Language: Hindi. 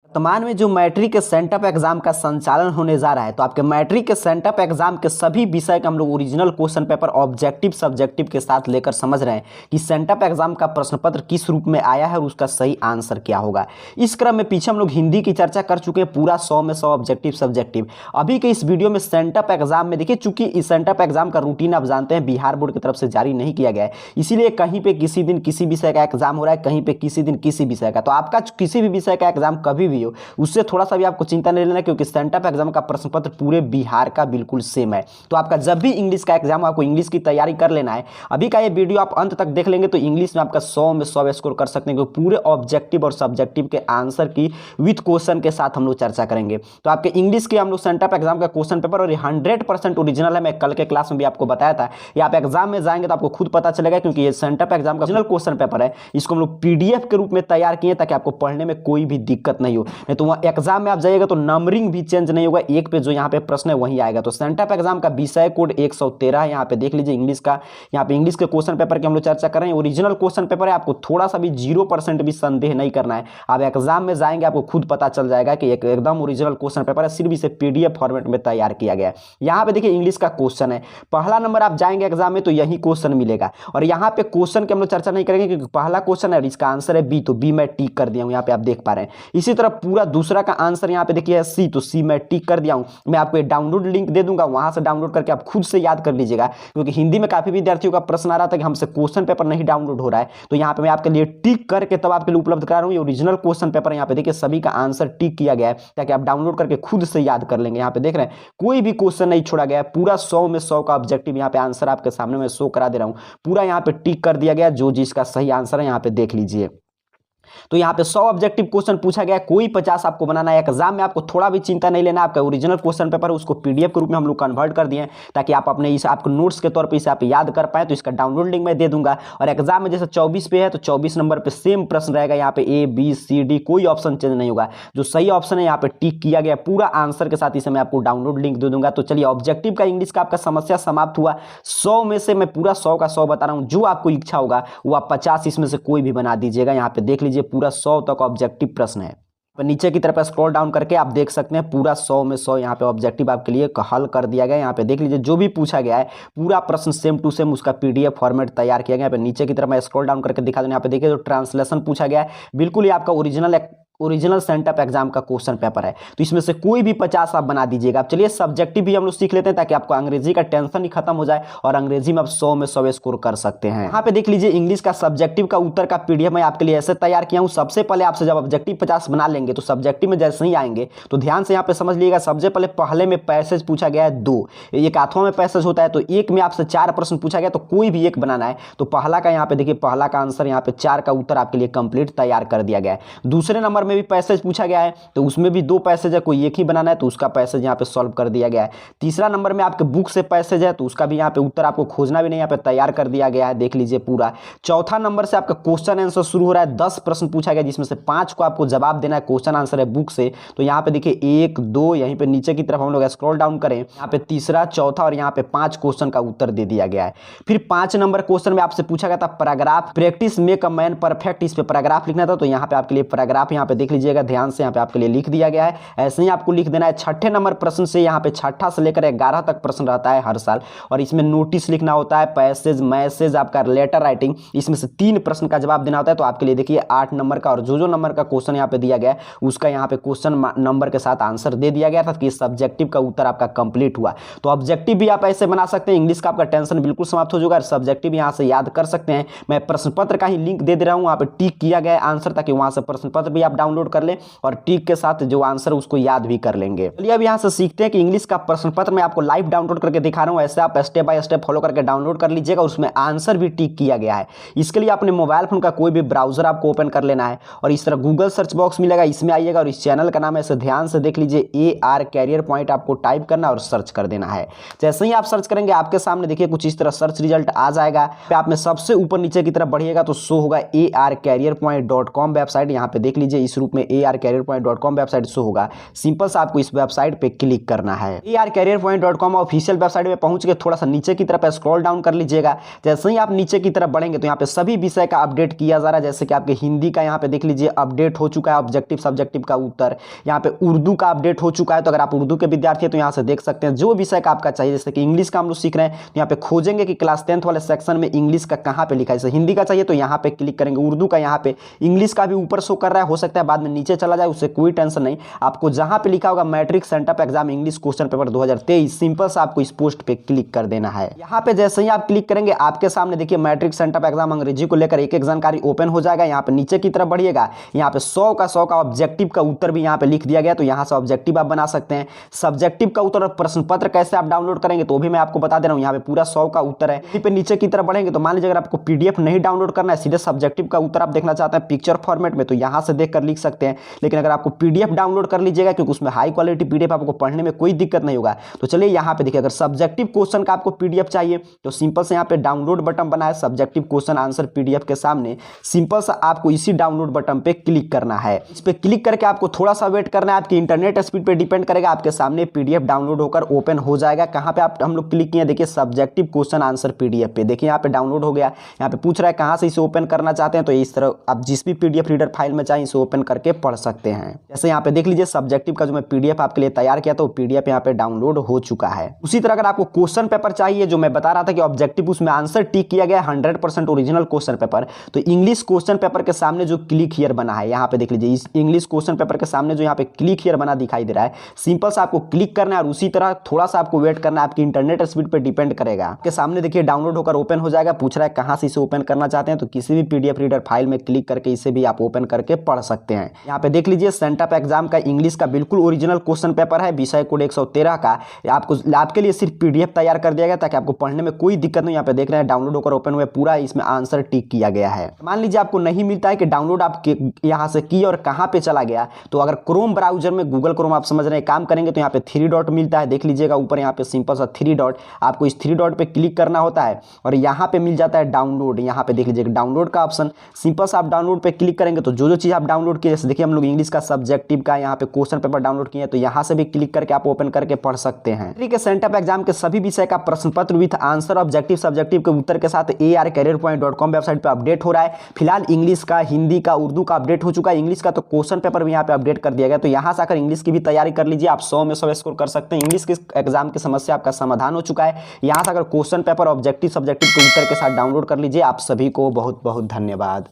वर्तमान में जो मैट्रिक के सेंटअप एग्जाम का संचालन होने जा रहा है, तो आपके मैट्रिक के सेंटअप एग्जाम के सभी विषय का हम लोग original question paper objective subjective के साथ लेकर समझ रहे हैं कि सेंटअप एग्जाम का प्रश्न पत्र किस रूप में आया है और उसका सही आंसर क्या होगा। इस क्रम में पीछे हम लोग हिंदी की चर्चा कर चुके हैं, पूरा 100 में 100 ऑब्जेक्टिव सब्जेक्टिव। अभी के इस वीडियो में सेंटअप एग्जाम में देखिए, चूंकि इस सेंटअप एग्जाम का रूटीन आप जानते हैं बिहार बोर्ड की तरफ से जारी नहीं किया गया है, इसीलिए कहीं पे किसी दिन किसी विषय का एग्जाम हो रहा है, कहीं पे किसी दिन किसी विषय का। तो आपका किसी भी विषय का एग्जाम कभी भी हो, उससे थोड़ा सा भी आपको चिंता नहीं लेना, क्योंकि सेंटअप एग्जाम का प्रश्न पत्र पूरे बिहार का बिल्कुल सेम है। तो आपका जब भी इंग्लिश का एग्जाम, आपको इंग्लिश की तैयारी कर लेना है। अभी का ये वीडियो आप अंत तक देख लेंगे तो इंग्लिश में आपका 100 में 100 स्कोर कर सकते हैं, क्योंकि पूरे ऑब्जेक्टिव और सब्जेक्टिव के आंसर की विथ क्वेश्चन के साथ हम लोग चर्चा करेंगे। तो आपके इंग्लिश के हम लोग सेंटअप एग्जाम का क्वेश्चन पेपर और 100% ओरिजिनल है। मैं कल के क्लास में भी आपको बताया था, ये आप एग्जाम में जाएंगे तो आपको खुद पता चलेगा, क्योंकि ये सेंटअप एग्जाम का ओरिजिनल क्वेश्चन पेपर है। इसको हम लोग पीडीएफ के रूप में तैयार किए ताकि आपको पढ़ने में कोई भी दिक्कत नहीं हो। नहीं तो वहाँ एग्जाम में आप जाइएगा तो नंबरिंग भी चेंज नहीं होगा, एक पे जो यहाँ पे प्रश्न है वही आएगा। तो सेंटअप एग्जाम का विषय कोड 113 है, यहाँ पे देख लीजिए इंग्लिश का। यहाँ पे इंग्लिश के क्वेश्चन पेपर की हम लोग चर्चा कर रहे हैं, ओरिजिनल क्वेश्चन पेपर है। आपको थोड़ा सा भी 0% भी संदेह नहीं करना है। आप एग्जाम में जाएंगे आपको खुद पता चल जाएगा कि एकदम ओरिजिनल क्वेश्चन पेपर है, सिर्फ इसे पीडीएफ फॉर्मेट में तैयार किया गया है। यहाँ पे देखिए इंग्लिश का क्वेश्चन है, पहला नंबर आप जाएंगे एग्जाम में तो यही क्वेश्चन मिलेगा। और यहाँ पे क्वेश्चन की हम लोग चर्चा नहीं करेंगे, क्योंकि पहला क्वेश्चन है और इसका आंसर है बी, तो बी मैं टिक कर दिया हूँ, यहाँ पे आप देख पा रहे हैं। इसी तरह पूरा दूसरा का आंसर यहाँ पे देखिए सी, तो सी मैं टिक कर दिया हूँ। मैं आपको डाउनलोड लिंक दे दूंगा, वहां से डाउनलोड करके आप खुद से याद कर लीजिएगा, क्योंकि हिंदी में काफी विद्यार्थियों का प्रश्न आ रहा था कि हमसे क्वेश्चन पेपर नहीं डाउनलोड हो रहा है। तो यहाँ पे मैं आपके लिए टिक करके तब आपके लिए उपलब्ध करा रहा हूँ। ये ओरिजिनल क्वेश्चन पेपर यहाँ पे देखिए सभी का आंसर टिक किया गया है, ताकि आप डाउनलोड करके खुद से याद कर लेंगे। यहाँ पे देख रहे हैं कोई भी क्वेश्चन नहीं छोड़ा गया है, पूरा 100 में 100 का ऑब्जेक्टिव यहाँ पे आंसर आपके सामने मैं शो करा दे रहा हूँ। पूरा यहाँ पे टिक कर दिया गया, जो जिसका सही आंसर है यहाँ पे देख लीजिए। तो यहाँ पे 100 ऑब्जेक्टिव क्वेश्चन पूछा गया, कोई 50 आपको बनाना है। एग्जाम में आपको थोड़ा भी चिंता नहीं लेना, आपका ओरिजिनल क्वेश्चन पेपर उसको पीडीएफ के रूप में हम लोग कन्वर्ट कर दिए, ताकि आप अपने इस आपको नोट्स के तौर पे इसे आप याद कर पाए। तो इसका डाउनलोड लिंक मैं दे दूंगा। और एग्जाम में जैसे 24 पे है तो 24 नंबर पे सेम प्रश्न रहेगा, यहाँ पे ए बी सी डी कोई ऑप्शन चेंज नहीं होगा। जो सही ऑप्शन है यहाँ पे टिक किया गया पूरा आंसर के साथ, इसे मैं आपको डाउनलोड लिंक दे दूंगा। तो चलिए ऑब्जेक्टिव का इंग्लिश का आपका समस्या समाप्त हुआ। 100 में से मैं पूरा 100 का 100 बता रहा हूँ, जो आपको इच्छा होगा वो आप 50 इसमें से कोई भी बना दीजिएगा। यहाँ पे देख लीजिए पूरा 100 तक ऑब्जेक्टिव प्रश्न है। नीचे की तरफ स्क्रॉल डाउन करके आप देख सकते हैं पूरा 100 में 100 यहाँ पे ऑब्जेक्टिव आपके लिए हल कर दिया गया है। यहाँ पे देख लीजिए जो भी पूछा गया है पूरा प्रश्न सेम टू सेम उसका पीडीएफ फॉर्मेट तैयार किया गया है। यहाँ पे नीचे की तरफ मैं स्क्रॉल डाउन करके दिखा दूं, यहाँ पे देखिए जो ट्रांसलेशन पूछा गया है बिल्कुल ही आपका ओरिजिनल सेंटअप एग्जाम का क्वेश्चन पेपर है। तो इसमें से कोई भी 50 आप बना दीजिएगा। अब चलिए सब्जेक्टिव भी हम लोग सीख लेते हैं, ताकि आपको अंग्रेजी का टेंशन ही खत्म हो जाए और अंग्रेजी में आप 100 में 100 स्कोर कर सकते हैं। यहाँ पे देख लीजिए इंग्लिश का सब्जेक्टिव का उत्तर का पीडीएफ मैं आपके लिए ऐसे तैयार किया हूँ। सबसे पहले आपसे जब ऑब्जेक्टिव 50 बना लेंगे तो सब्जेक्टिव में जैसे ही आएंगे तो ध्यान से यहाँ पे समझ लीजिएगा। सबसे पहले में पैसेज पूछा गया है 2, एक आठवां में पैसेज होता है, तो एक में आपसे 4 प्रश्न पूछा गया, तो कोई भी एक बनाना है। तो पहला का यहाँ पे देखिए पहला का आंसर यहाँ पे 4 का उत्तर आपके लिए कंप्लीट तैयार कर दिया गया है। दूसरे नंबर में भी पैसेज पूछा गया है, तो उसमें भी 2 पैसेज है, कोई एक ही बनाना है, तो उसका पैसेज यहाँ पे सॉल्व कर दिया गया है। तीसरा नंबर में आपके बुक से पैसेज है, तो उसका भी यहाँ पे उत्तर आपको खोजना भी नहीं, यहाँ पे तैयार कर दिया गया है, देख लीजिए पूरा। चौथा नंबर से आपका क्वेश्चन आंसर शुरू हो रहा है, 10 प्रश्न पूछा गया, जिसमें से 5 को आपको जवाब देना है। क्वेश्चन आंसर है बुक से, तो यहाँ पे देखिए 1 2 यहीं पे नीचे की तरफ हम लोग स्क्रॉल डाउन करें, यहाँ पे तीसरा चौथा और यहाँ पे 5 क्वेश्चन का उत्तर दे दिया गया है। फिर 5 नंबर क्वेश्चन में आपसे पूछा गया था paragraph practice make a man perfect, इस पे पैराग्राफ लिखना था, तो यहाँ पे आपके लिए पैराग्राफ यहाँ पे देख लीजिएगा ध्यान से, यहाँ पे आपके लिए लिख दिया गया है। ऐसे ही आपको लिख देना है। छठे नंबर प्रश्न से यहाँ पे छठा से लेकर 11 तक प्रश्न रहता है हर साल, और इसमें नोटिस लिखना होता है, पैसेज मैसेज आपका लेटर राइटिंग, इसमें से 3 प्रश्न का जवाब देना होता है। तो आपके लिए देखिए 8 नंबर का और जो नंबर का क्वेश्चन यहाँ पे दिया गया है उसका यहाँ पे क्वेश्चन नंबर के साथ आंसर दे दिया गया था, कि सब्जेक्टिव का उत्तर आपका कंप्लीट हुआ। तो ऑब्जेक्टिव भी आप ऐसे बना सकते हैं, इंग्लिश का आपका टेंशन बिल्कुल समाप्त हो जाएगा। सब्जेक्टिव यहाँ से याद कर सकते हैं। मैं प्रश्न पत्र का ही लिंक दे रहा हूँ, वहाँ पे टिक किया गया आंसर, ताकि वहां से प्रश्न पत्र भी आप डाउनलोड कर लें और टिक के साथ जो आंसर उसको याद भी कर लेंगे। चलिए अब यहाँ से सीखते हैं कि इंग्लिश का प्रश्न पत्र मैं आपको लाइव डाउनलोड करके दिखा रहा हूँ, ऐसे आप स्टेप बाय स्टेप फॉलो करके डाउनलोड कर लीजिएगा। उसमें आंसर भी टिक किया गया है। इसके लिए अपने मोबाइल फोन का कोई भी ब्राउजर आपको ओपन कर लेना है, और इस तरह गूगल सर्च बॉक्स मिलेगा, इसमें आइएगा और इस चैनल का नाम है, इसे ध्यान से देख लीजिए, AR कैरियर पॉइंट आपको टाइप करना और सर्च कर देना है। जैसे ही आप सर्च करेंगे आपके सामने देखिए कुछ इस तरह सर्च रिजल्ट आ जाएगा। आप में सबसे ऊपर नीचे की तरफ बढ़िएगा तो शो होगा ARCareerPoint.com वेबसाइट, यहाँ पे देख लीजिए इस रूप में arcareerpoint.com वेबसाइट शो होगा। सिंपल सा आपको इस वेबसाइट पे क्लिक करना है। arcareerpoint.com ऑफिशियल वेबसाइट में पहुंच के थोड़ा सा नीचे की तरफ स्क्रॉल डाउन कर लीजिएगा। जैसे ही आप नीचे की तरफ बढ़ेंगे तो यहाँ पे सभी विषय का अपडेट किया जा रहा है। जैसे कि आपके हिंदी का यहाँ पे देख लीजिए अपडेट हो चुका है, ऑब्जेक्टिव सब्जेक्टिव का उत्तर। यहाँ पे उर्दू का अपडेट हो चुका है, तो अगर आप उर्दू के विद्यार्थी हैं तो यहाँ से देख सकते हैं जो विषय का आपका चाहिए। जैसे कि इंग्लिश का हम लोग सीख रहे हैं तो यहाँ पे खोजेंगे कि क्लास 10th वाले सेक्शन में इंग्लिश का कहाँ पे लिखा है। जैसे हिंदी का चाहिए तो यहाँ पे क्लिक करेंगे, उर्दू का यहाँ पे, इंग्लिश का भी ऊपर शो कर रहा है, हो सकता है बाद में नीचे चला जाए, उससे कोई टेंशन नहीं। आपको जहाँ पे लिखा होगा matric sent up exam English question paper 2023, simple सा आपको इस पोस्ट पे क्लिक कर देना है। यहाँ पे जैसे ही आप क्लिक करेंगे आपके सामने देखिए मैट्रिक सेंटअप एग्जाम अंग्रेजी को लेकर एक एक जानकारी ओपन हो जाएगा। यहाँ पे नीचे की तरफ बढ़िएगा, यहाँ पे 100 का ऑब्जेक्टिव का उत्तर भी यहाँ पे लिख दिया गया, तो यहाँ से ऑब्जेक्टिव आप बना सकते हैं। सब्जेक्टिव का उत्तर और प्रश्न पत्र कैसे आप डाउनलोड करेंगे तो भी मैं आपको बता दे रहा हूँ। यहाँ पे पूरा 100 का उत्तर है। यहीं पे नीचे की तरफ बढ़ेंगे तो मान लीजिए अगर आपको पीडीएफ नहीं डाउनलोड करना है, सीधे सब्जेक्टिव का उत्तर आप देखना चाहते हैं पिक्चर फॉर्मेट में, तो यहाँ से देखकर लिख सकते हैं। लेकिन अगर आपको पीडीएफ डाउनलोड कर लीजिएगा क्योंकि उसमें हाई क्वालिटी पीडीएफ, आपको पढ़ने में कोई दिक्कत नहीं होगा। तो चलिए यहाँ पे देखिए, अगर सब्जेक्टिव क्वेश्चन का आपको पीडीएफ चाहिए तो सिंपल से यहाँ पे डाउनलोड बटन बना है सब्जेक्टिव क्वेश्चन आंसर पीडीएफ के सामने, सिंपल सा आपको इसी डाउनलोड बटन पे क्लिक करना है। इस पे क्लिक करके आपको थोड़ा सा वेट करना है, आपकी इंटरनेट स्पीड पे डिपेंड करेगा। आपके सामने पीडीएफ डाउनलोड होकर ओपन हो जाएगा। कहां पे आप हम लोग क्लिक किए, देखिए सब्जेक्टिव क्वेश्चन आंसर पीडीएफ पे, देखिए यहाँ पे डाउनलोड हो गया। यहाँ पे पूछ रहा है कहां से इसे ओपन करना चाहते हैं, तो इस तरह आप जिस भी पीडीएफ रीडर फाइल में चाहे इसे ओपन करके पढ़ सकते हैं। जैसे यहाँ पे देख लीजिए सब्जेक्टिव का जो मैं पीडीएफ आपके लिए तैयार किया था वो पीडीएफ यहाँ पे डाउनलोड हो चुका है। उसी तरह अगर आपको क्वेश्चन पेपर चाहिए, जो मैं बता रहा था कि ऑब्जेक्टिव उसमें आंसर टिक किया गया 100% ओरिजिनल क्वेश्चन पेपर, तो इंग्लिश क्वेश्चन पेपर के सामने जो क्लिक हियर बना है, यहाँ पे देख लीजिए इस इंग्लिश क्वेश्चन पेपर के सामने जो यहाँ पे क्लिक हियर बना दिखाई दे रहा है, सिंपल सा आपको क्लिक करना है और उसी तरह थोड़ा सा आपको वेट करना है। आपकी इंटरनेट स्पीड पे डिपेंड करेगा। आपके सामने देखिए डाउनलोड होकर ओपन हो जाएगा। पूछ रहा है कहां से इसे ओपन करना चाहते हैं, तो किसी भी पीडीएफ रीडर फाइल में क्लिक करके इसे भी आप ओपन करके पढ़ सकते हैं। यहाँ पे देख लीजिए सेंटअप एग्जाम का इंग्लिश का बिल्कुल ओरिजिनल क्वेश्चन पेपर है, विषय कोड 113 का। आपको आपके लिए सिर्फ पीडीएफ तैयार कर दिया गया ताकि आपको पढ़ने में कोई दिक्कत नहीं। यहाँ पे देख रहे हैं डाउनलोड होकर ओपन हुए, पूरा इसमें आंसर टिक किया गया है। मान लीजिए आपको नहीं मिलता है कि डाउनलोड आप यहाँ से की और कहाँ पे चला गया, तो अगर क्रोम ब्राउजर में गूगल क्रोम आप समझ रहे हैं काम करेंगे तो यहाँ पे 3 डॉट मिलता है, देख लीजिएगा ऊपर यहाँ पे सिंपल सा 3 डॉट, आपको इस 3 डॉट पे क्लिक करना होता है और यहाँ पे मिल जाता है डाउनलोड। यहाँ पे देख लीजिएगा डाउनलोड का ऑप्शन, सिंपल सा आप डाउनलोड पे क्लिक करेंगे तो जो चीज़ आप डाउनलोड किए, जैसे देखिए हम लोग इंग्लिश का सब्जेक्टिव का यहाँ पे क्वेश्चन पेपर डाउनलोड किए, तो यहाँ से भी क्लिक करके आप ओपन करके पढ़ सकते हैं। ठीक है, सेंटअप एग्जाम के सभी विषय का प्रश्न पत्र विथ आंसर ऑब्जेक्टिव सब्जेक्टिव के उत्तर के साथ arcareerpoint.com वेबसाइट पे अपडेट हो रहा है। फिलहाल इंग्लिश का, हिंदी का, उर्दू का अपडेट हो चुका है। इंग्लिश का तो क्वेश्चन पेपर भी यहाँ पे अपडेट कर दिया गया, तो यहाँ से आकर इंग्लिश की भी तैयारी कर लीजिए। आप 100 में 100 स्कोर कर सकते हैं। इंग्लिश के एग्जाम की समस्या आपका समाधान हो चुका है। यहाँ से अगर क्वेश्चन पेपर ऑब्जेक्टिव सब्जेक्टिव के उत्तर के साथ डाउनलोड कर लीजिए। आप सभी को बहुत बहुत धन्यवाद।